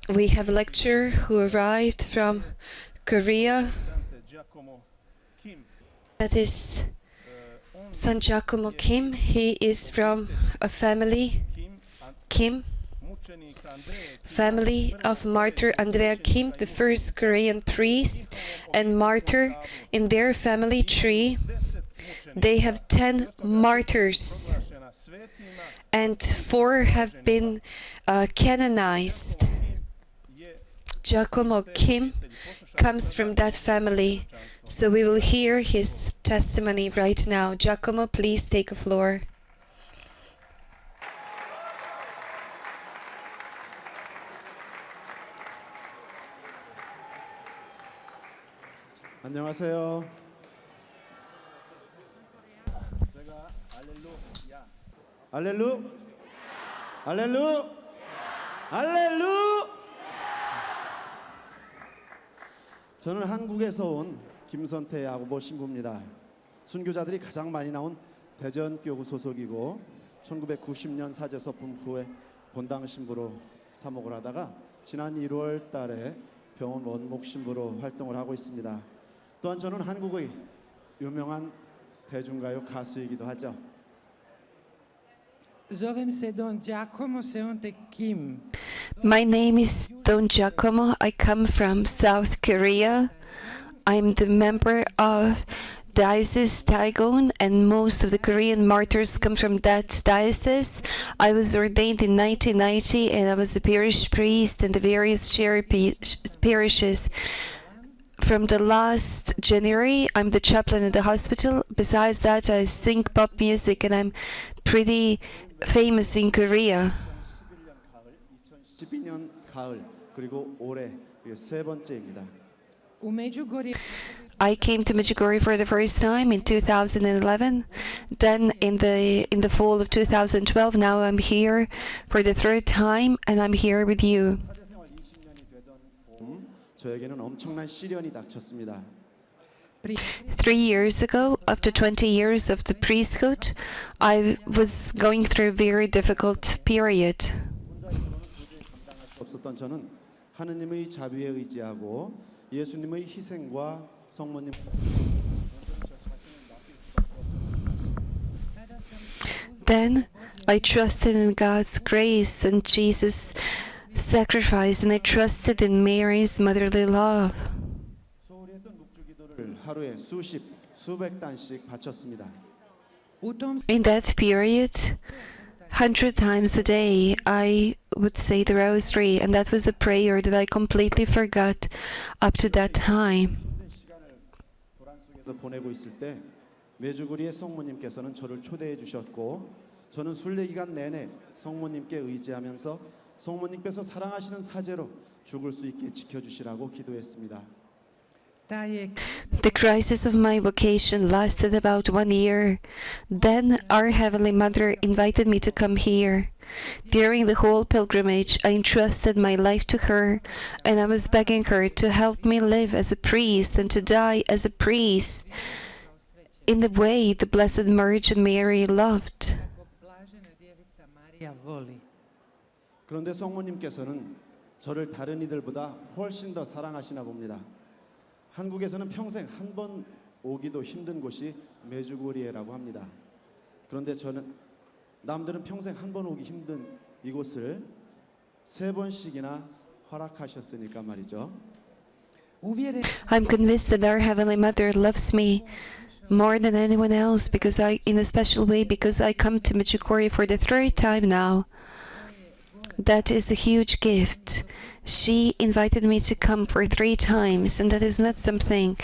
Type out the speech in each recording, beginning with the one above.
We have a lecturer who arrived from Korea. That is San Giacomo Kim. He is from a family, Kim, family of martyr Andrea Kim, the first Korean priest and martyr. In their family tree, they have 10 martyrs, and 4 have been canonized. Giacomo Kim comes from that family, so we will hear his testimony right now. Giacomo, please take the floor. 안녕하세요. 할렐루, 할렐루, 할렐루. 저는 한국에서 온 김선태 야고보 신부입니다. 순교자들이 가장 많이 나온 대전교구 소속이고 1990년 사제서품 후에 본당 신부로 사목을 하다가 지난 1월 달에 병원 원목 신부로 활동을 하고 있습니다. 또한 저는 한국의 유명한 대중가요 가수이기도 하죠. My name is Don Giacomo. I come from South Korea. I'm the member of Diocese Daejeon, and most of the Korean martyrs come from that diocese. I was ordained in 1990, and I was a parish priest in the various parishes. From the last January, I'm the chaplain at the hospital. Besides that, I sing pop music, and I'm pretty famous in Korea. 2012년 가을 그리고 올해 세 번째입니다. I came to Medjugorje for the first time in 2011. Then in the fall of 2012, now I'm here for the third time, and I'm here with you. 저에게는 엄청난 시련이 닥쳤습니다. 3 years ago, after 20 years of the priesthood, I was going through a very difficult period. 없었던 저는 하느님의 자비에 의지하고 예수님의 희생과 성모님 Then I trusted in God's grace and Jesus' sacrifice, and I trusted in Mary's motherly love. 하루에 수백 단씩 바쳤습니다. In that period, 100 times a day, I would say the rosary, and that was the prayer that I completely forgot up to that time. 보내고 있을 때 메주구리의 성모님께서는 저를 초대해 주셨고 저는 순례 기간 내내 성모님께 의지하면서 성모님께서 사랑하시는 사제로 죽을 수 있게 지켜주시라고 기도했습니다. The crisis of my vocation lasted about 1 year. Then our Heavenly Mother invited me to come here. During the whole pilgrimage, I entrusted my life to her, and I was begging her to help me live as a priest and to die as a priest in the way the Blessed Virgin Mary loved. 그런데 성모님께서는 저를 다른 이들보다 훨씬 더 사랑하시나 봅니다. 한국에서는 평생 한 번 오기도 힘든 곳이 메주고리에라고 합니다. 그런데 저는 남들은 평생 한 번 오기 힘든 이곳을 3번씩이나 허락하셨으니까 말이죠. I'm convinced that our Heavenly Mother loves me more than anyone else because in a special way, because I come to Medjugorje for the 3rd time now. That is a huge gift. She invited me to come for 3 times, and that is not something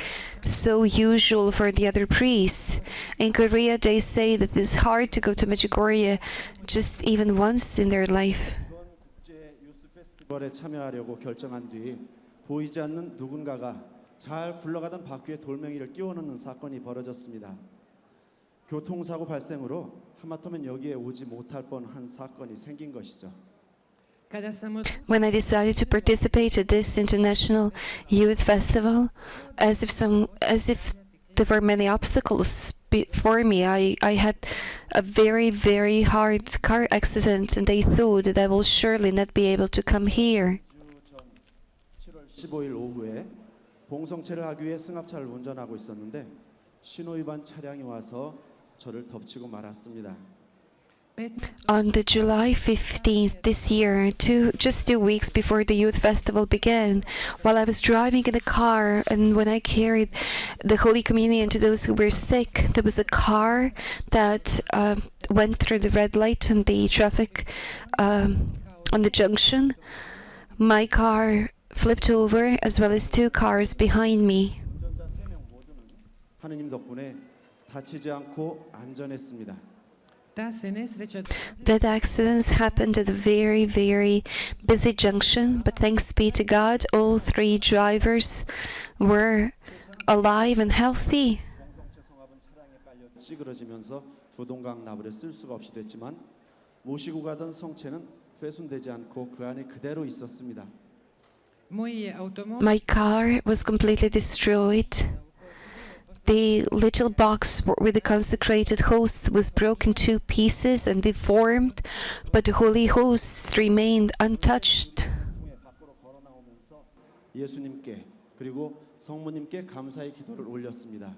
so usual for the other priests. In Korea, they say that it's hard to go to Medjugorje just even once in their life. 페스티벌에 참여하려고 결정한 뒤 보이지 않는 누군가가 잘 굴러가던 바퀴에 돌멩이를 끼워 넣는 사건이 벌어졌습니다. 교통사고 발생으로 하마터면 여기에 오지 못할 뻔한 사건이 생긴 것이죠. When I decided to participate at this international youth festival, as if there were many obstacles before me, I had a very, very hard car accident, and they thought that I will surely not be able to come here. 7월 15일 오후에 봉성체를 하기 위해 승합차를 운전하고 있었는데 신호위반 차량이 와서 저를 덮치고 말았습니다. On the July 15th this year, just 2 weeks before the youth festival began, while I was driving in the car and when I carried the Holy Communion to those who were sick, there was a car that went through the red light on the traffic on the junction. My car flipped over as well as 2 cars behind me. 운전자 3명 모두는 하느님 덕분에 다치지 않고 안전했습니다. That accident happened at a very, very busy junction, but thanks be to God, all 3 drivers were alive and healthy. 봉성체 성합은 차량에 깔려 찌그러지면서 두동강 나무를 쓸 수가 없이 됐지만 모시고 가던 성체는 훼손되지 않고 그 안에 그대로 있었습니다. My car was completely destroyed. The little box with the consecrated hosts was broken to pieces and deformed, but the holy hosts remained untouched. 밖으로 걸어 나오면서 예수님께 그리고 성모님께 감사의 기도를 올렸습니다.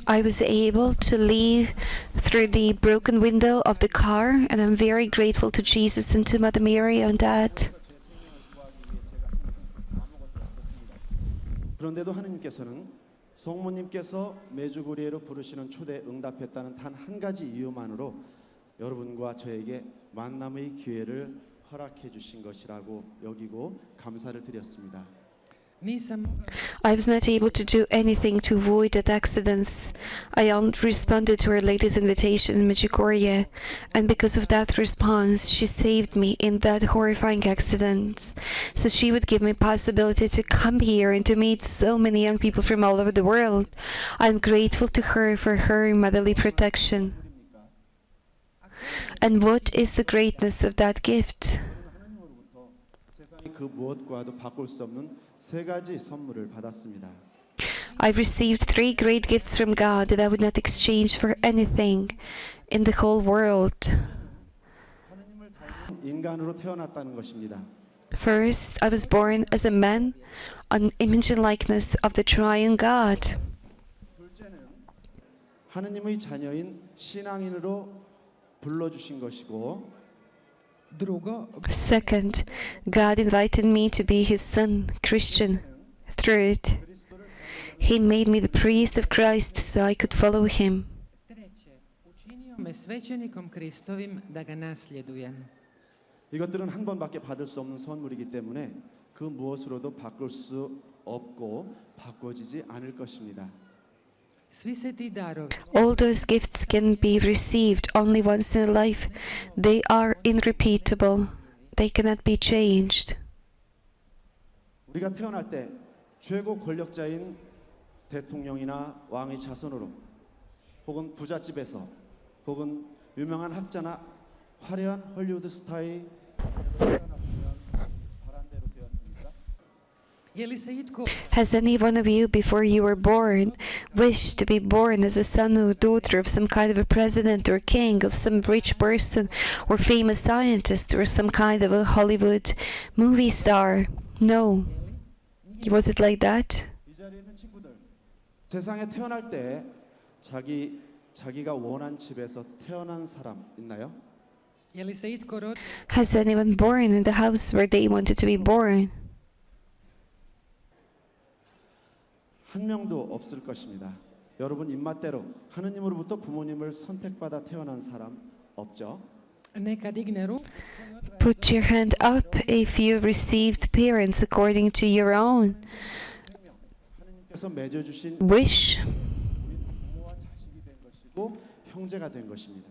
I was able to leave through the broken window of the car, and I'm very grateful to Jesus and to Mother Mary on that. 그런데도 하느님께서는 성모님께서 메주고리에로 부르시는 초대에 응답했다는 단 한 가지 이유만으로 여러분과 저에게 만남의 기회를 허락해 주신 것이라고 여기고 감사를 드렸습니다. I was not able to do anything to avoid that accidents. I responded to Our Lady's invitation in Medjugorje, and because of that response, she saved me in that horrifying accident. So she would give me possibility to come here and to meet so many young people from all over the world. I'm grateful to her for her motherly protection. And what is the greatness of that gift? 하나님으로부터 세상의 그 무엇과도 바꿀 수 없는 3가지 선물을 받았습니다. I've received 3 great gifts from God that I would not exchange for anything in the whole world. 하나님을 닮은 인간으로 태어났다는 것입니다. First, I was born as a man, an image and likeness of the triune God. 둘째는 하나님의 자녀인 신앙인으로 불러주신 것이고 Second, God invited me to be His son, Christian. Third, He made me the priest of Christ so I could follow Him. 이것들은 한 번밖에 받을 수 없는 선물이기 때문에 그 무엇으로도 바꿀 수 없고 바꿔지지 않을 것입니다. All those gifts can be received only once in a life. They are irrepeatable. They cannot be changed. 우리가 태어날 때 최고 권력자인 대통령이나 왕의 자손으로 혹은 부잣집에서 혹은 유명한 학자나 화려한 헐리우드 스타의 태어났으면 바란대로 되었습니까? Has any one of you, before you were born, wished to be born as a son or daughter of some kind of a president or king, of some rich person or famous scientist, or some kind of a Hollywood movie star? No. Was it like that? 이 자리에 있는 친구들, 세상에 태어날 때 자기가 원한 집에서 태어난 사람 있나요? Has anyone born in the house where they wanted to be born? 한 명도 없을 것입니다. 여러분 입맛대로 하느님으로부터 부모님을 선택받아 태어난 사람 없죠? Put your hand up if you received parents according to your own 하느님께서 맺어주신 wish. 부모와 자식이 된 것이고 형제가 된 것입니다.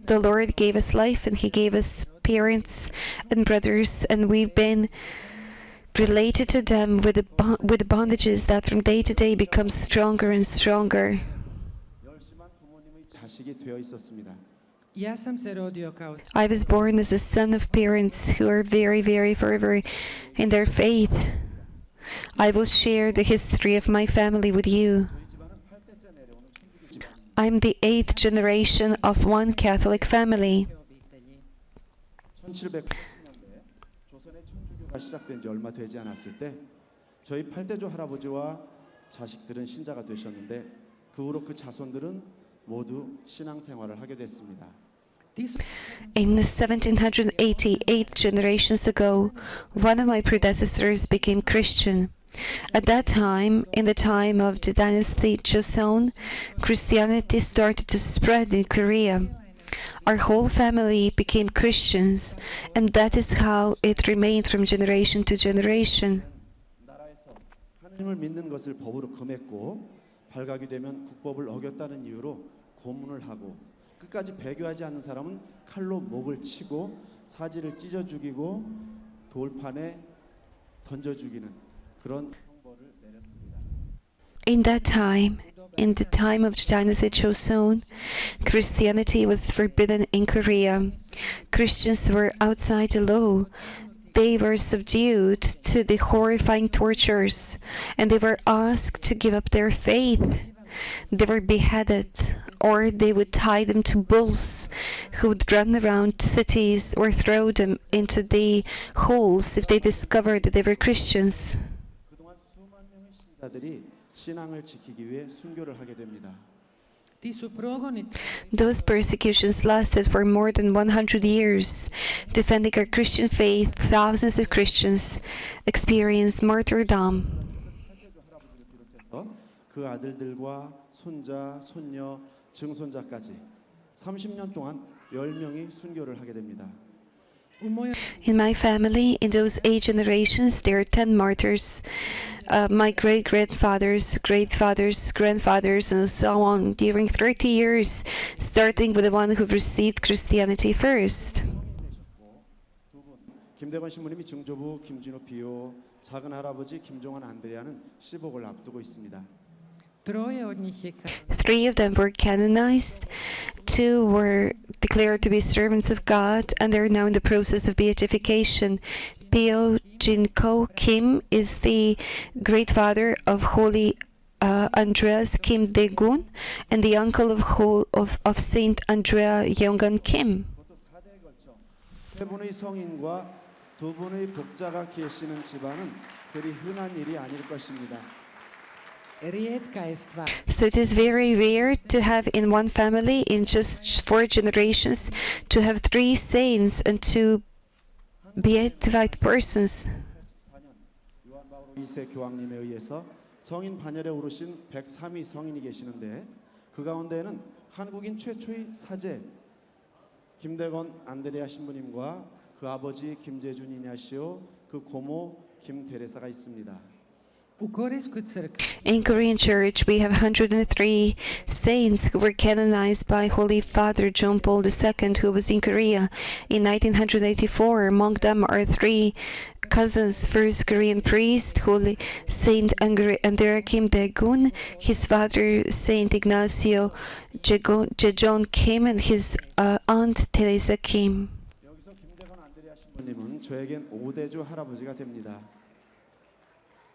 The Lord gave us life and He gave us parents and brothers, and we've been related to them with the bondages that from day to day become stronger and stronger. 열심한 부모님의 자식이 되어 있었습니다. I was born as a son of parents who are very, very fervent in their faith. I will share the history of my family with you. 저희 집안은 I'm the 8th generation of one Catholic family. 1780년대 조선의 천주교가 시작된 지 얼마 되지 않았을 때 저희 8대조 할아버지와 자식들은 신자가 되셨는데 그 후로 그 자손들은 모두 신앙생활을 하게 됐습니다. In the 1788 generations ago, one of my predecessors became Christian. At that time, in the time of the dynasty Joseon, Christianity started to spread in Korea. Our whole family became Christians, and that is how it remained from generation to generation. 나라에서 하나님을 믿는 것을 법으로 금했고 발각이 되면 국법을 어겼다는 이유로 고문을 하고 끝까지 배교하지 않는 사람은 칼로 목을 치고 사지를 찢어 죽이고 돌판에 던져 죽이는 그런 형벌을 내렸습니다. In that time, in the time of the dynasty Joseon, Christianity was forbidden in Korea. Christians were outside the law. They were subdued to the horrifying tortures, and they were asked to give up their faith. They were beheaded, or they would tie them to bulls who would run around cities or throw them into the holes if they discovered that they were Christians. 그동안 수만 명의 신자들이 신앙을 지키기 위해 순교를 하게 됩니다. Those persecutions lasted for more than 100 years. Defending our Christian faith, thousands of Christians experienced martyrdom. 그 아들들과 손자, 손녀, 증손자까지 30년 동안 10명이 순교를 하게 됩니다. In my family, in those 8 generations, there are 10 martyrs. My great-grandfathers, great-fathers, grandfathers, and so on, during 30 years, starting with the one who received Christianity first. 김대건 신부님이 증조부 김진호 비호, 작은 할아버지 김종환 안드레아는 시복을 앞두고 있습니다. 3 of them were canonized, 2 were declared to be servants of God, and they are now in the process of beatification. Pio Jinko Kim is the great father of Holy Andreas Kim Dae-gun, and the uncle of Saint Andrea Yeongan Kim. 세 분의 성인과 두 분의 복자가 계시는 집안은 그리 흔한 일이 아닐 것입니다. So it is very rare to have in one family, in just 4 generations, to have 3 saints and 2 beatified persons. 요한 바오로 2세 교황님에 의해서 성인 반열에 오르신 103위 성인이 계시는데 그 가운데에는 한국인 최초의 사제 김대건 안드레아 신부님과 그 아버지 김재준 이냐시오, 그 고모 김테레사가 있습니다. In Korean Church, we have 103 saints who were canonized by Holy Father John Paul II, who was in Korea in 1984. Among them are 3 cousins: first Korean priest, Holy Saint Andrea Kim Dae-gun, his father Saint Ignacio Jejon Kim, and his aunt Teresa Kim. 여기서 김대건 안드레아 신부님은 저에겐 5대조 할아버지가 됩니다.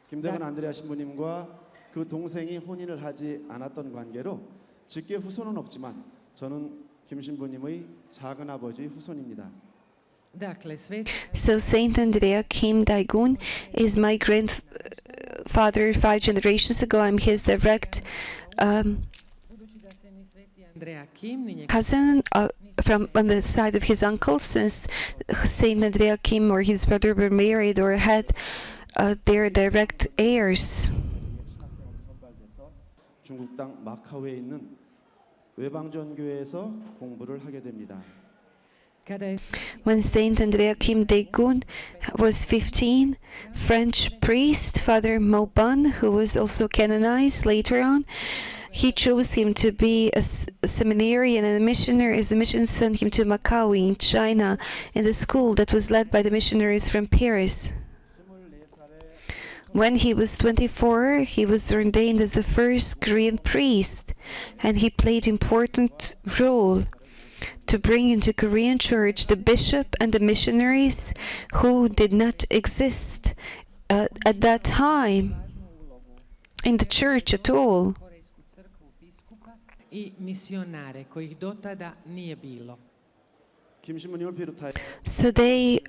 김대건 안드레아 신부님과 그 동생이 혼인을 하지 않았던 관계로 직계 후손은 없지만 저는 김 신부님의 작은 아버지 후손입니다. So Saint Andrea Kim Dae-gun is my grandfather 5 generations ago. I'm his direct cousin from on the side of his uncle, since Saint Andrea Kim or his brother were married or had their direct heirs. 중국 땅 마카오에 있는 외방전교회에서 공부를 하게 됩니다. When Saint Andrea Kim Dae-gun was 15, French priest Father Mo Bun, who was also canonized later on, he chose him to be a seminarian and a missionary. As a mission sent him to Macau in China, in the school that was led by the missionaries from Paris. When he was 24, he was ordained as the first Korean priest, and he played an important role to bring into Korean church the bishop and the missionaries who did not exist at that time in the church at all. i misionare kojih do tada nije bilo. 김 신부님을 비롯하여 So they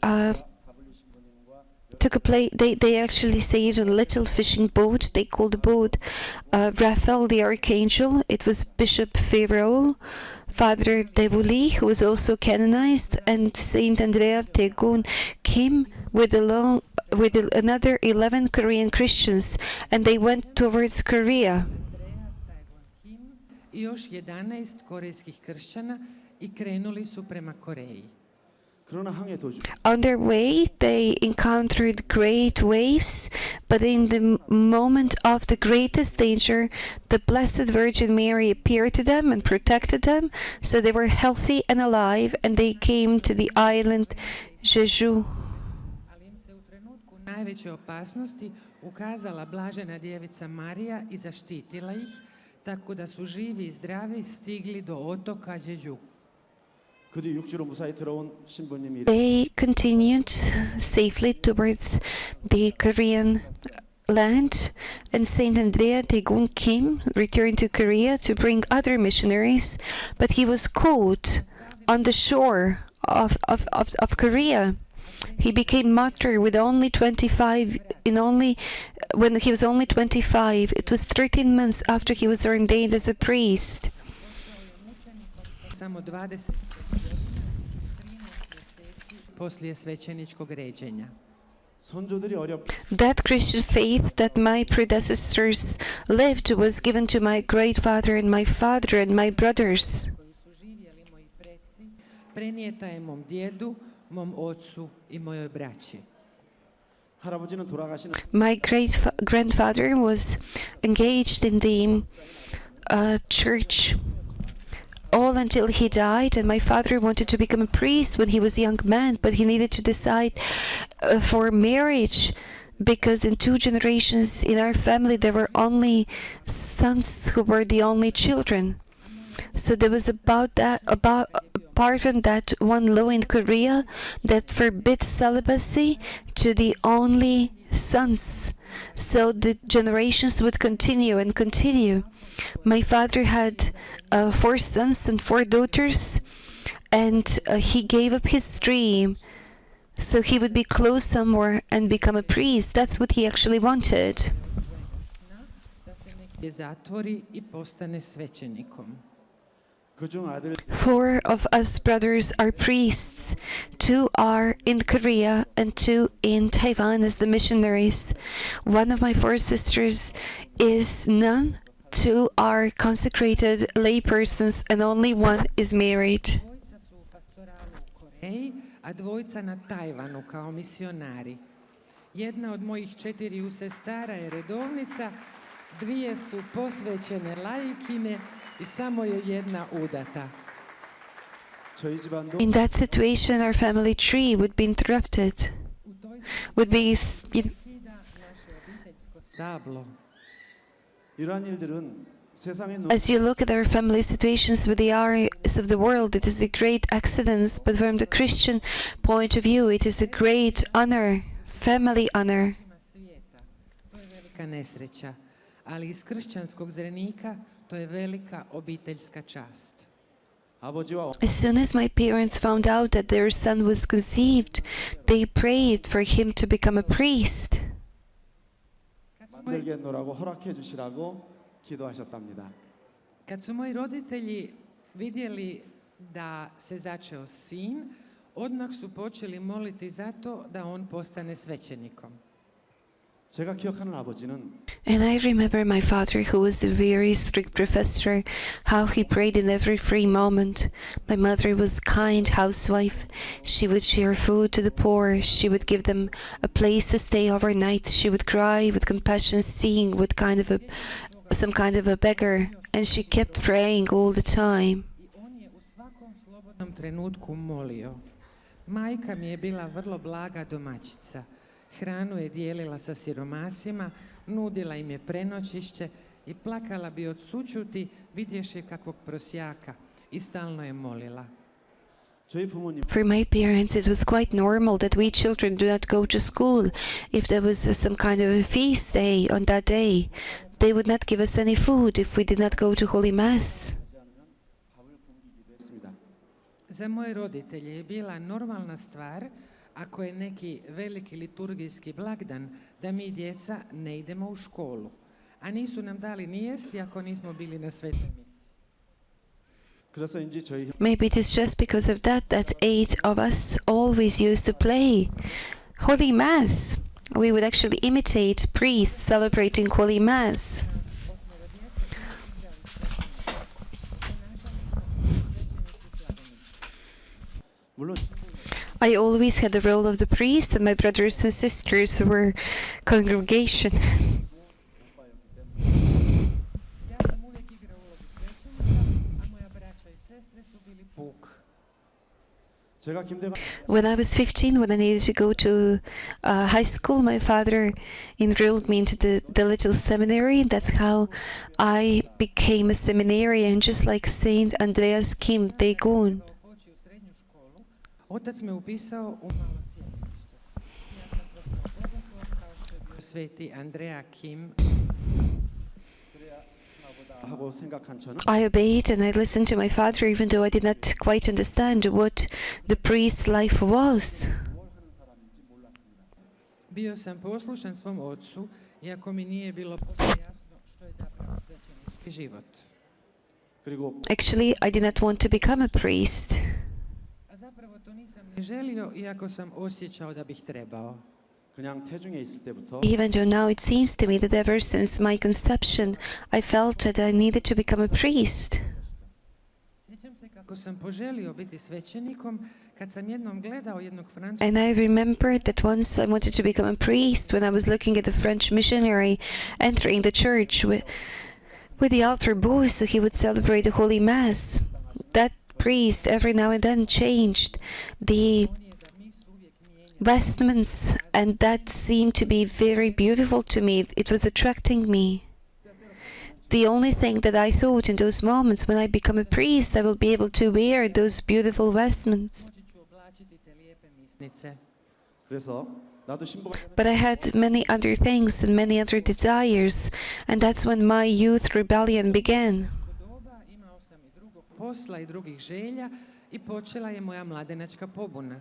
took a play. They actually sailed on a little fishing boat. They called the boat Raphael the Archangel. It was Bishop Févrol, Father Devoli, who was also canonized, and Saint Andrea Tegun came with another 11 Korean Christians, and they went towards Korea. I još 11 korejskih kršćana i krenuli su prema Koreji. 그러나 항해 도중 On their way, they encountered great waves, but in the moment of the greatest danger, the Blessed Virgin Mary appeared to them and protected them, so they were healthy and alive, and they came to the island Jeju. Ali im se u trenutku najveće opasnosti ukazala blažena djevica Marija i zaštitila ih, tako da su živi i zdravi stigli do otoka Jeju. 그 뒤 육지로 무사히 들어온 신부님이 They continued safely towards the Korean land, and Saint Andrea Daegun Kim returned to Korea to bring other missionaries, but he was caught on the shore of Korea. He became martyr with only 25 when he was only 25. It was 13 months after he was ordained as a priest. Samo 20 poslije svećeničkog ređenja. 선조들이 어렵게 That Christian faith that my predecessors lived was given to my great father and my father and my brothers. Koji su živjeli moji preci, prenijeta je mom djedu, mom ocu i mojoj braći. 할아버지는 돌아가시는 My grandfather was engaged in the church all until he died, and my father wanted to become a priest when he was a young man, but he needed to decide for marriage, because in 2 generations in our family there were only sons who were the only children. So there was apart from that one law in Korea that forbids celibacy to the only sons. So the generations would continue and continue. My father had 4 sons and 4 daughters, and he gave up his dream so he would be close somewhere and become a priest. That's what he actually wanted. Da se negdje zatvori i postane svećenikom. 그중 아들 4 of us brothers are priests. 2 are in Korea and 2 in Taiwan as the missionaries. One of my 4 sisters is nun, 2 are consecrated lay persons, and only 1 is married. Dvojica su u pastoralu u Koreji, a dvojica na Tajvanu kao misionari. Jedna od mojih 4 sestara je redovnica, 2 su posvećene laikine i samo je jedna udata. 저희 집안도 In that situation, our family tree would be interrupted. U toj Would be, skida naše obiteljsko stablo. 이러한 일들은 세상의 눈 as you look at our family situations with the eyes of the world, it is a great accident, but from the Christian point of view, it is a great honor, family honor. Svijeta. To je velika nesreća, ali iz kršćanskog zrenika to je velika obiteljska čast. 아버지와 As soon as my parents found out that their son was conceived, they prayed for him to become a priest. 만들게 놓으라고 허락해 주시라고 기도하셨답니다. Kad su moji roditelji vidjeli da se začeo sin, odmah su počeli moliti za to da on postane svećenikom. 제가 기억하는 아버지는 And I remember my father, who was a very strict professor, how he prayed in every free moment. My mother was kind housewife. She would share food to the poor. She would give them a place to stay overnight. She would cry with compassion, seeing some kind of a beggar, and she kept praying all the time. I on je u svakom slobodnom trenutku molio. Majka mi je bila vrlo blaga domaćica. Hranu je dijelila sa siromasima, nudila im je prenoćišće i plakala bi od sućuti vidjevši kakvog prosjaka i stalno je molila. 저희 부모님 For my parents, it was quite normal that we children do not go to school. If there was some kind of a feast day on that day, they would not give us any food if we did not go to Holy Mass. Za moje roditelje je bila normalna stvar ako je neki veliki liturgijski blagdan da mi djeca ne idemo u školu, a nisu nam dali ni jesti ako nismo bili na svetoj misi. 그래서인지 저희 Maybe it is just because of that that 8 of us always used to play Holy Mass. We would actually imitate priests celebrating Holy Mass. 물론 I always had the role of the priest, and my brothers and sisters were congregation. Ja sam uvijek igrao ulogu svećenika, a moja braća i sestre su bili puk. 제가 김대관 When I was 15, when I needed to go to high school, my father enrolled me into the little seminary. That's how I became a seminarian, just like Saint Andreas Kim Daegun. Poći u srednju školu, otac me upisao u malo sjedište. Ja sam postao blagoslov kao što je bio sveti Andrea Kim. 하고 생각한 저는 I obeyed and I listened to my father, even though I did not quite understand what the priest's life was. Bio sam poslušan svom ocu, iako mi nije bilo posve jasno što je zapravo svećenički život. 그리고 Actually, I did not want to become a priest. A zapravo to nisam ni želio, iako sam osjećao da bih trebao. 그냥 태중에 있을 때부터 Even though now it seems to me that ever since my conception, I felt that I needed to become a priest. Sjećam se kako sam poželio biti svećenikom kad sam jednom gledao jednog francuskog And I remember that once I wanted to become a priest when I was looking at the French missionary entering the church with the altar boy, so he would celebrate the Holy Mass. That priest every now and then changed the vestments, and that seemed to be very beautiful to me. It was attracting me. The only thing that I thought in those moments, when I become a priest, I will be able to wear those beautiful vestments. moći ću oblačiti te lijepe misnice. 그래서 나도 신부가 But I had many other things and many other desires, and that's when my youth rebellion began. Do doba imao sam i drugog posla i drugih želja i počela je moja mladenačka pobuna.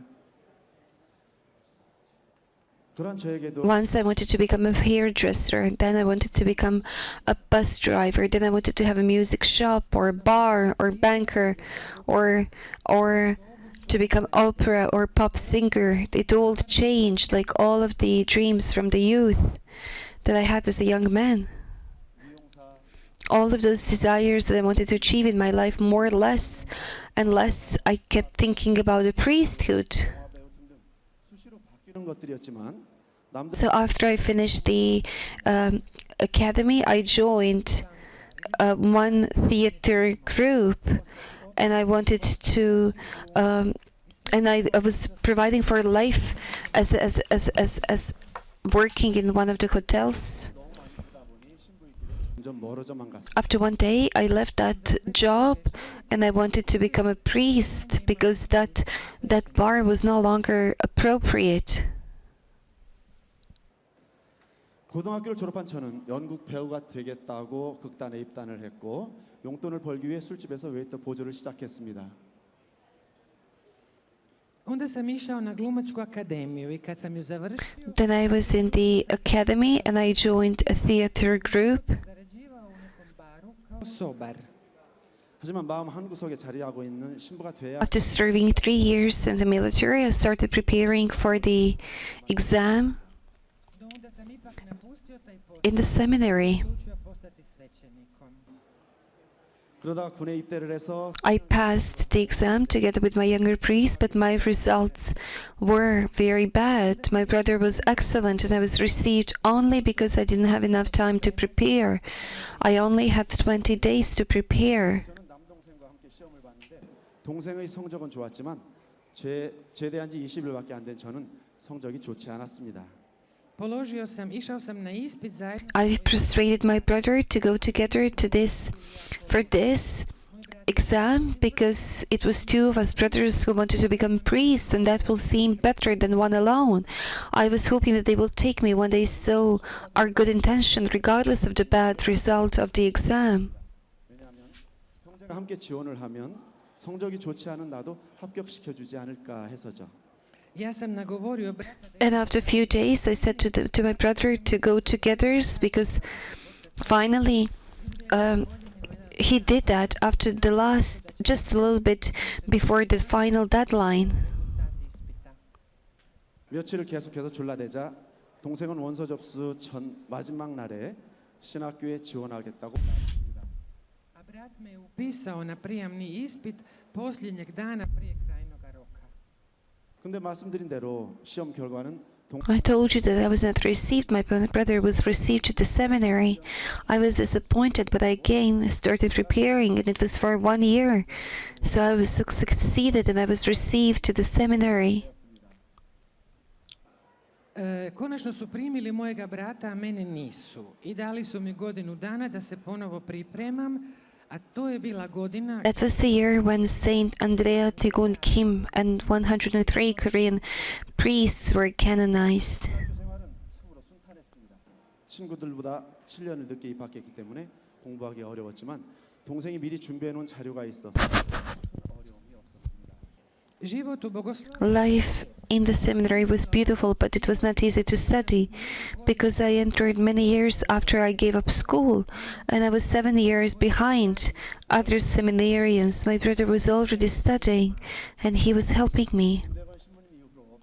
그런 저에게도 Once I wanted to become a hairdresser, then I wanted to become a bus driver, then I wanted to have a music shop or a bar or banker or to become opera or pop singer. It all changed, like all of the dreams from the youth that I had as a young man. All of those desires that I wanted to achieve in my life, more or less and less, I kept thinking about the priesthood. 수시로 바뀌는 것들이었지만 남들 So after I finished the academy, I joined one theater group, and I wanted to, and I was providing for life as working in one of the hotels. 점점 멀어져만 갔습니다. After one day, I left that job, and I wanted to become a priest because that bar was no longer appropriate. 고등학교를 졸업한 저는 연극 배우가 되겠다고 극단에 입단을 했고 용돈을 벌기 위해 술집에서 웨이터 보조를 시작했습니다. Onda sam išao na glumačku akademiju i kad sam ju završio, Then I was in the academy, and I joined a theater group. zarađivao u nekom baru kao sobar. 하지만 마음 한구석에 자리하고 있는 신부가 돼야 After serving 3 years in the military, I started preparing for the exam Do onda sam ipak napustio taj posao in the seminary. i odlučio postati svećenikom. 그러다가 군에 입대를 해서 I passed the exam together with my younger priest, but my results were very bad. My brother was excellent, and I was received only because I didn't have enough time to prepare. I only had 20 days to prepare. 저는 남동생과 함께 시험을 봤는데 동생의 성적은 좋았지만 제대한 지 20일밖에 안 된 저는 성적이 좋지 않았습니다. Išao sam na ispit zajedno. I persuaded my brother to go together to for this exam because it was 2 of us brothers who wanted to become priests, and that will seem better than one alone. I was hoping that they will take me when they saw our good intention, regardless of the bad result of the exam. 왜냐하면 형제가 함께 지원을 하면 성적이 좋지 않은 나도 합격시켜 주지 않을까 해서죠. Ja sam nagovorio brata da And after a few days, I said to my brother to go together because finally he did that after the last, just a little bit before the final deadline. rezultati ispita. 며칠을 계속해서 졸라대자 동생은 원서 접수 전 마지막 날에 신학교에 지원하겠다고 말했습니다. A brat me je upisao na prijamni ispit posljednjeg dana prije krajnoga roka. 근데 말씀드린 대로 시험 결과는 I told you that I was not received. My brother was received to the seminary. I was disappointed, but I again started preparing, and it was for 1 year. So I was succeeded, and I was received to the seminary. Konačno su primili mojega brata, a mene nisu. I dali su mi godinu dana da se ponovo pripremam, a to je bila godina That was the year when Saint Andrea Tegun Kim and 103 Korean priests were canonized. 학교 생활은 참으로 순탄했습니다. 친구들보다 7년을 늦게 입학했기 때문에 공부하기 어려웠지만 동생이 미리 준비해 놓은 자료가 있어서 어려움이 없었습니다. život u bogosloviji. Life in the seminary was beautiful, but it was not easy to study because I entered many years after I gave up school, and I was 7 years behind other seminarians. My brother was already studying, and he was helping me. 군대건 신부님 이후로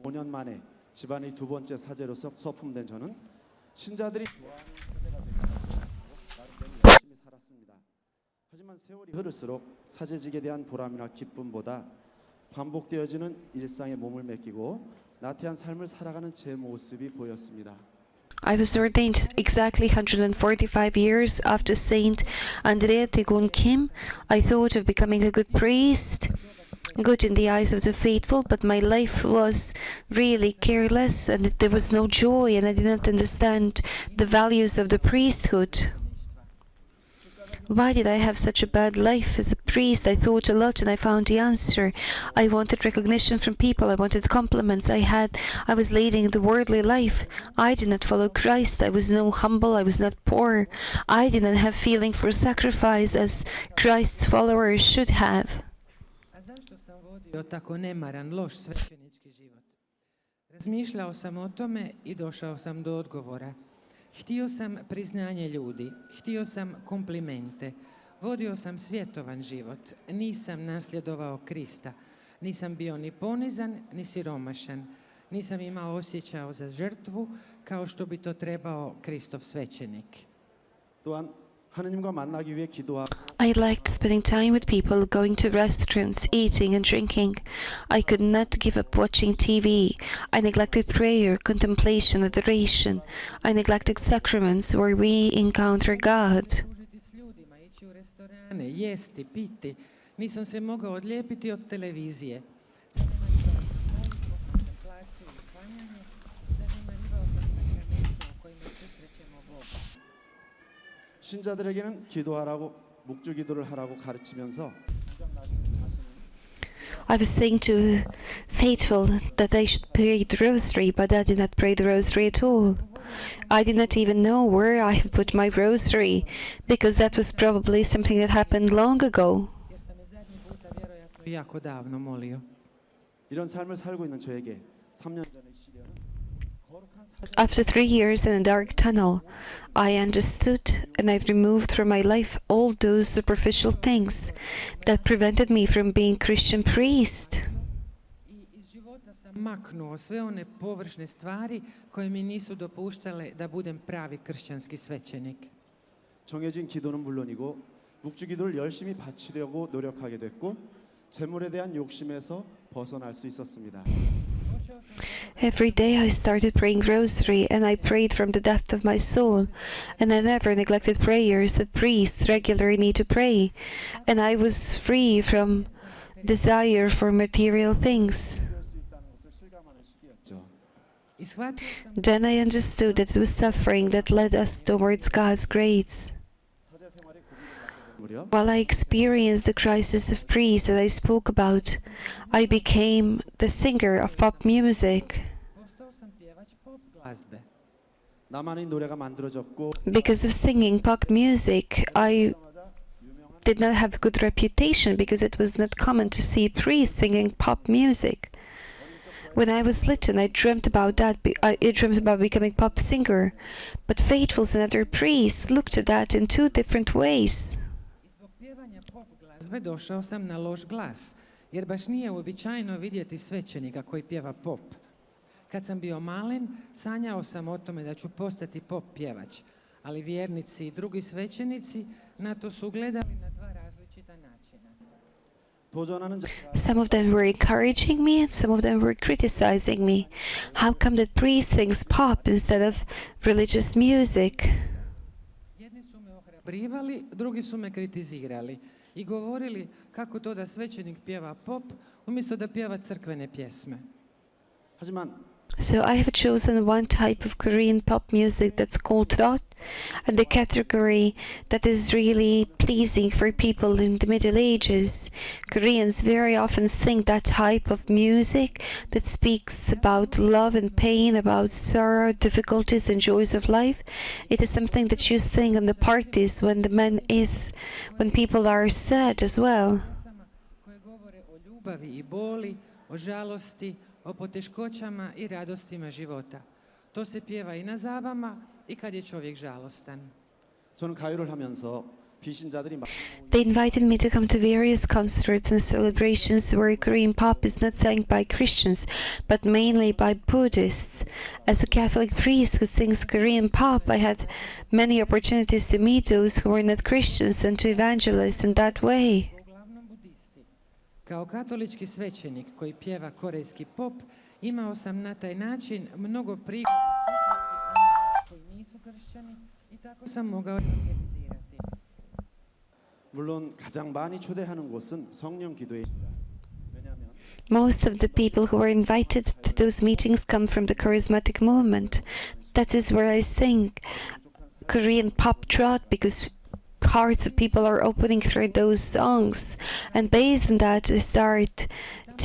145년 만에 집안의 두 번째 사제로서 서품된 저는 신자들이 좋아하는 사제가 되고 나름대로 열심히 살았습니다. 하지만 세월이 흐를수록 사제직에 대한 보람이나 기쁨보다 반복되어지는 일상에 몸을 맡기고 나태한 삶을 살아가는 제 모습이 보였습니다. I was ordained exactly 145 years after Saint Andrea Tegun Kim. I thought of becoming a good priest, good in the eyes of the faithful, but my life was really careless and there was no joy, and I did not understand the values of the priesthood. Why did I have such a bad life as a priest? I thought a lot and I found the answer. I wanted recognition from people. I wanted compliments. I was leading the worldly life. I did not follow Christ. I was no humble. I was not poor. I did not have feeling for sacrifice as Christ's followers should have. A zašto sam vodio tako nemaran, loš svećenički život? Razmišljao sam o tome i došao sam do odgovora. Htio sam priznanje ljudi, htio sam komplimente, vodio sam svjetovan život, nisam nasljedovao Krista, nisam bio ni ponizan, ni siromašan, nisam imao osjećao za žrtvu kao što bi to trebao Kristov svećenik. 또한 하느님과 만나기 위해 기도하고 I liked spending time with people, going to restaurants, eating and drinking. I could not give up watching TV. I neglected prayer, contemplation, adoration. I neglected sacraments where we encounter God. Družiti s ljudima, ići u restorane, jesti, piti. Nisam se mogao odlijepiti od televizije. Zanemarivao sam molitvu, kontemplaciju i klanjanje. Zanemarivao sam sakramente u kojima susrećemo Boga. 신자들에게는 기도하라고 묵주 기도를 하라고 가르치면서 I was saying to faithful that I should pray the rosary, but I did not pray the rosary at all. I did not even know where I have put my rosary, because that was probably something that happened long ago. Jer sam je zadnji puta vjerojatno jako davno molio. 이런 삶을 살고 있는 저에게 3년 전의 시련은 거룩한 사제 After 3 years in a dark tunnel, I understood and I've removed from my life all those superficial things that prevented me from being Christian priest. I iz života sam maknuo sve one površne stvari koje mi nisu dopuštale da budem pravi kršćanski svećenik. 정해진 기도는 물론이고 묵주 기도를 열심히 바치려고 노력하게 됐고 재물에 대한 욕심에서 벗어날 수 있었습니다. Every day I started praying rosary and I prayed from the depth of my soul, and I never neglected prayers that priests regularly need to pray, and I was free from desire for material things. I shvatio sam Then I understood that it was suffering that led us towards God's grace. While I experienced the crisis of priest that I spoke about, I became the singer of pop music. postao sam pjevač pop glazbe. 나만의 노래가 만들어졌고 Because of singing pop music, I did not have good reputation because it was not common to see priests singing pop music. When I was little, I dreamt about that. I dreamt about becoming pop singer, but faithfuls and other priests looked at that in two different ways. I zbog pjevanja pop glazbe došao sam na loš glas, jer baš nije uobičajeno vidjeti svećenika koji pjeva pop. Kad sam bio malen, sanjao sam o tome da ću postati pop pjevač, ali vjernici i drugi svećenici na to su gledali na dva različita načina. Some of them were encouraging me and some of them were criticizing me. How come that priest sings pop instead of religious music? Jedni su me ohrabrivali, drugi su me kritizirali i govorili kako to da svećenik pjeva pop umjesto da pjeva crkvene pjesme. So I have chosen one type of Korean pop music that's called rock, and the category that is really pleasing for people in the Middle Ages. Koreans very often sing that type of music that speaks about love and pain, about sorrow, difficulties and joys of life. It is something that you sing in the parties when people are sad as well. Koje govore o ljubavi i boli, o žalosti, o poteškoćama i radostima života. To se pjeva i na zabama i kad je čovjek žalostan. They invited me to come to various concerts and celebrations where Korean pop is not sung by Christians, but mainly by Buddhists. As a Catholic priest who sings Korean pop, I had many opportunities to meet those who were not Christians and to evangelize in that way. Kao katolički svećenik koji pjeva korejski pop, imao sam na taj način mnogo prigoda susresti onih koji nisu kršćani i tako sam mogao evangelizirati. 물론 가장 많이 초대하는 곳은 성령 기도회입니다. Most of the people who were invited to those meetings come from the charismatic movement. That is where I sing Korean pop trot because hearts of people are opening through those songs, and based on that I start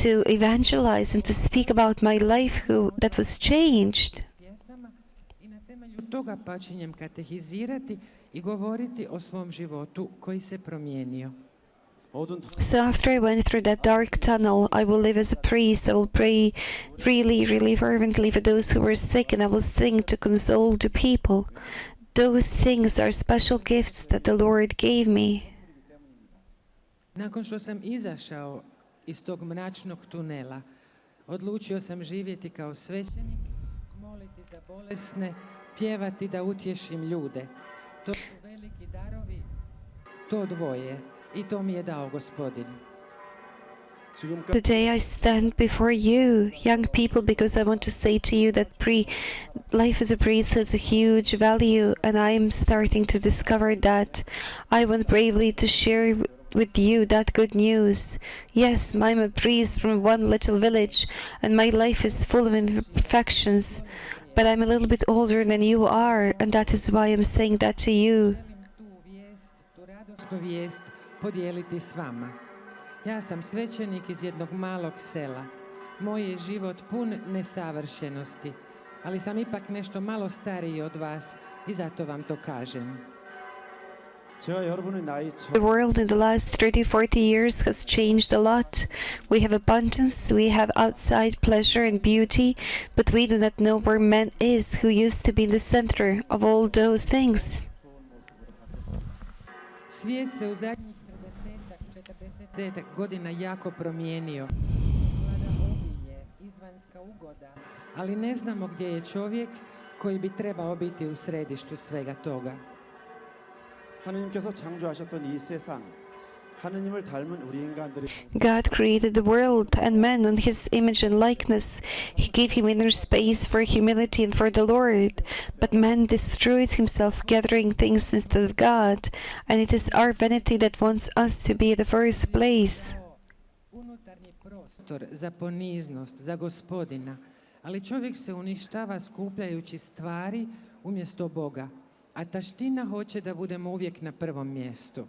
to evangelize and to speak about my life that was changed. I na temelju toga počinjem katehizirati i govoriti o svom životu koji se promijenio. So after I went through that dark tunnel, I will live as a priest. I will pray really, really fervently for those who were sick, and I will sing to console the people. Those things are special gifts that the Lord gave me. Nakon što sam izašao iz tog mračnog tunela, odlučio sam živjeti kao svećenik, moliti za bolesne, pjevati da utješim ljude. To su veliki darovi, to dvoje, i to mi je dao Gospodin. Today I stand before you, young people, because I want to say to you that life as a priest has a huge value, and I am starting to discover that. I want bravely to share with you that good news. Yes, I'm a priest from one little village, and my life is full of imperfections, but I'm a little bit older than you are, and that is why I'm saying that to you. Tu radosnu vijest podijeliti s vama. Ja sam svećenik iz jednog malog sela. Moj je život pun nesavršenosti, ali sam ipak nešto malo stariji od vas i zato vam to kažem. The world in the last 30-40 years has changed a lot. We have abundance, we have outside pleasure and beauty, but we do not know where man is, who used to be in the center of all those things. Svijet se u zadnjih 40 godina jako promijenio. Vlada obilje, izvanjska ugoda, ali ne znamo gdje je čovjek koji bi trebao biti u središtu svega toga. 하느님께서 창조하셨던 이 세상, 하느님을 닮은 우리 인간들이 God created the world and man on his image and likeness. He gave him inner space for humility and for the Lord. But man destroyed himself gathering things instead of God, and it is our vanity that wants us to be the first place. Unutarnji prostor za poniznost, za Gospodina, ali čovjek se uništava skupljajući stvari umjesto Boga, a taština hoće da budemo uvijek na prvom mjestu.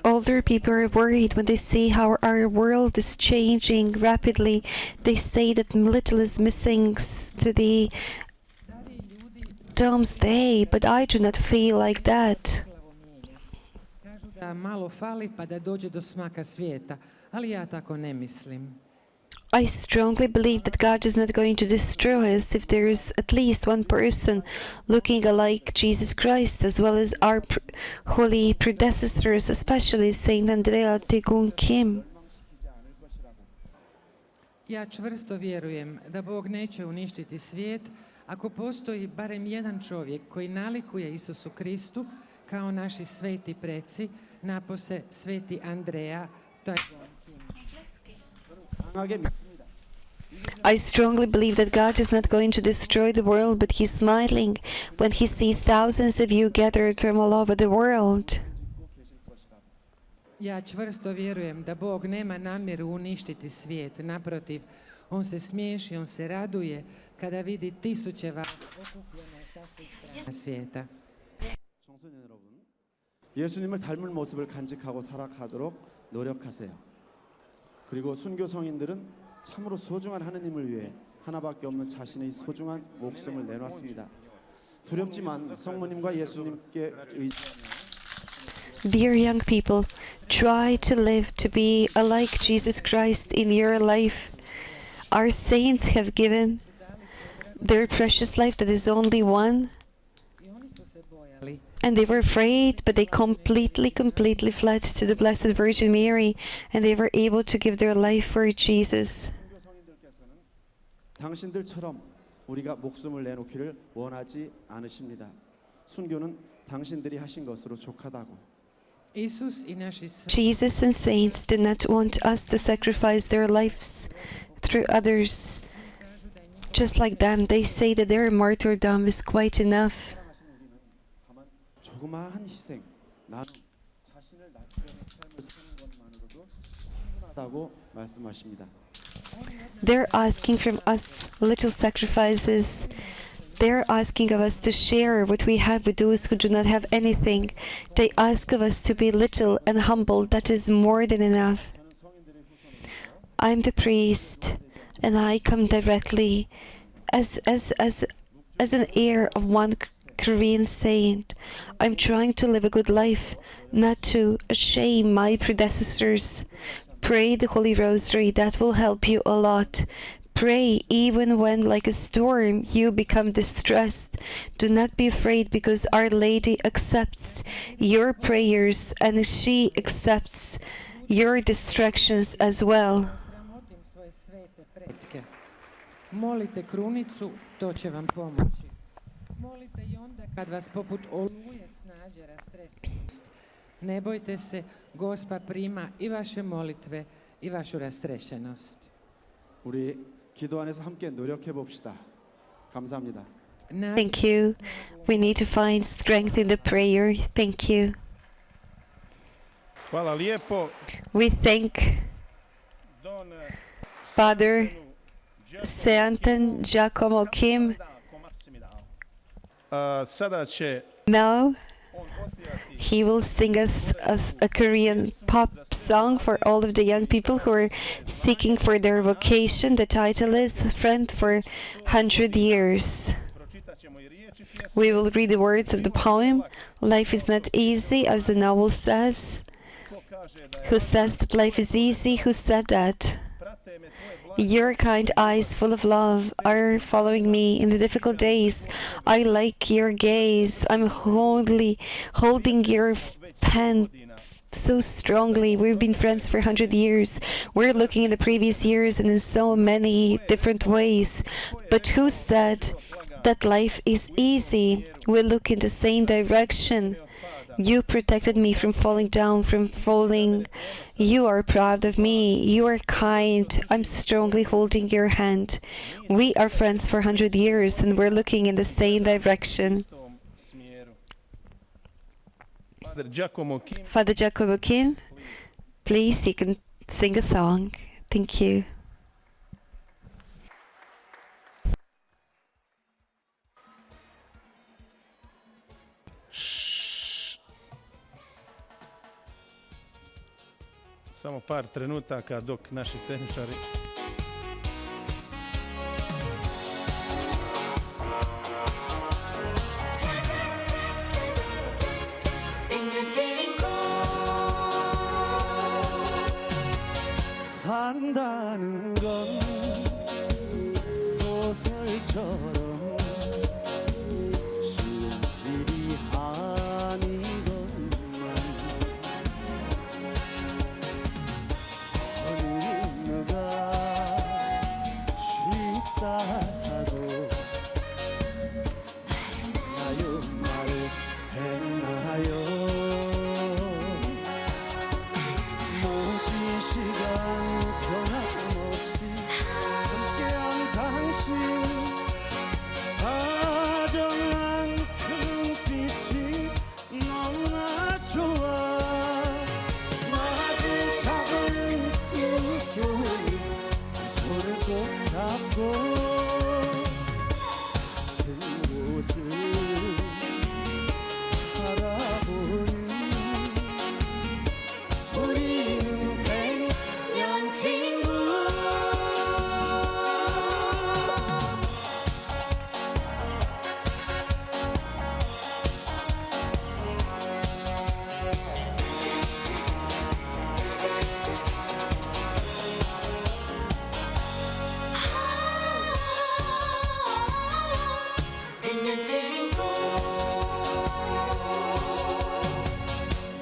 Older people are worried when they see how our world is changing rapidly. They say that little is missing to the doomsday, but I do not feel like that. Kažu da možda malo fali pa da dođe do smaka svijeta, ali ja tako ne mislim. I strongly believe that God is not going to destroy us if there is at least one person looking alike Jesus Christ, as well as our holy predecessors, especially Saint Andrea Tegun Kim. Ja čvrsto vjerujem da Bog neće uništiti svijet ako postoji barem jedan čovjek koji nalikuje Isusu Kristu kao naši sveti preci, napose sveti Andreja. I strongly believe that God is not going to destroy the world, but He's smiling when He sees thousands of you gathered from all over the world. Ja čvrsto vjerujem da Bog nema namjeru uništiti svijet. Naprotiv, on se smiješi, on se raduje kada vidi tisuće vas okupljene sa svih strana svijeta. 청소년 여러분, 예수님을 닮을 모습을 간직하고 살아가도록 노력하세요. 그리고 순교 성인들은 참으로 소중한 하느님을 위해 하나밖에 없는 자신의 소중한 목숨을 내놨습니다. 두렵지만 성모님과 예수님께 Dear young people, try to live to be like Jesus Christ in your life. Our saints have given their precious life that is only one, and they were afraid, but they completely fled to the Blessed Virgin Mary, and they were able to give their life for Jesus. 당신들처럼 우리가 목숨을 내놓기를 원하지 않으십니다. 순교는 당신들이 하신 것으로 족하다고. Jesus and saints did not want us to sacrifice their lives through others. Just like them, they say that their martyrdom is quite enough. 조그마한 희생, 나는 자신을 낮추려는 삶을 사는 것만으로도 충분하다고 말씀하십니다. They're asking from us little sacrifices. They're asking of us to share what we have with those who do not have anything. They ask of us to be little and humble. That is more than enough. I'm the priest, and I come directly as an heir of one Korean saint. I'm trying to live a good life, not to shame my predecessors. Pray the Holy Rosary. That will help you a lot. Pray even when, like a storm, you become distressed. Do not be afraid, because Our Lady accepts your prayers and she accepts your distractions as well. Molite krunicu, to će vam pomoći. Molite i onda kad vas poput oluje snađe rastresenost. Ne bojte se, Gospa prima i vaše molitve i vašu rastrešenost. 우리 기도 안에서 함께 노력해 봅시다. 감사합니다. Thank you. We need to find strength in the prayer. Thank you. Hvala lijepo. We thank Father Seanten Giacomo Kim. Sada će Now he will sing us a Korean pop song for all of the young people who are seeking for their vocation. The title is Friend for 100 Years. We will read the words of the poem. Life is not easy, as the novel says. Who says that life is easy? Who said that? Your kind eyes, full of love, are following me in the difficult days. I like your gaze. I'm holding your pen so strongly. We've been friends for 100 years. We're looking in the previous years and in so many different ways. But who said that life is easy? We look in the same direction. You protected me from falling down, from falling. You are proud of me. You are kind. I'm strongly holding your hand. We are friends for 100 years, and we're looking in the same direction. Father Giacomo Kim, please, you can sing a song. Thank you. samo par trenutaka dok naši tehničari Renewal. 것처럼 일이 아니건만 어느 누가 쉽다 하고 나요 말을 했나요 모진 시간 변함없이 함께한 당신 다정한 큰 빛이 너무나 좋아 마주 잡은 두 손이 두 손을 꼭 잡고 같은 곳을 바라보는 우리는 백년 친구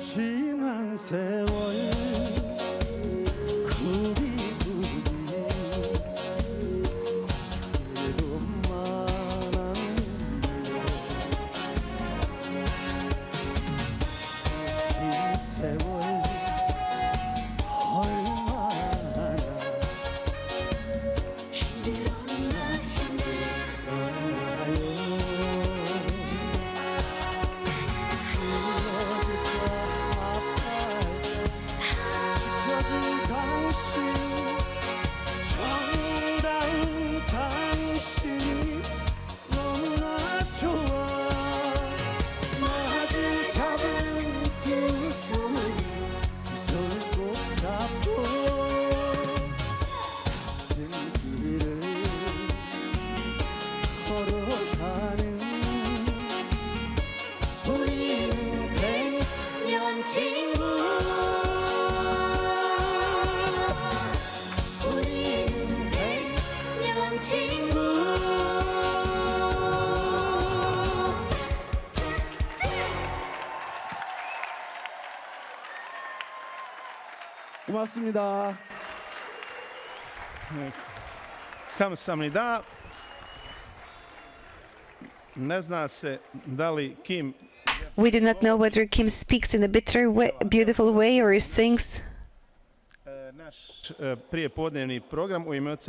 지난 세월 구비구비 고개로만 긴 세월 얼마나 정다운 당신이 너무나 좋아 마주 잡은 두 손을 꼭 잡고 같은 길을 걸어가는 우리는 백년 친구 우리는 백년 친구 고맙습니다. 감사합니다. Ne zna se da li Kim We do not know whether Kim speaks in a beautiful way or sings. naš prijepodnevni program u ime Oca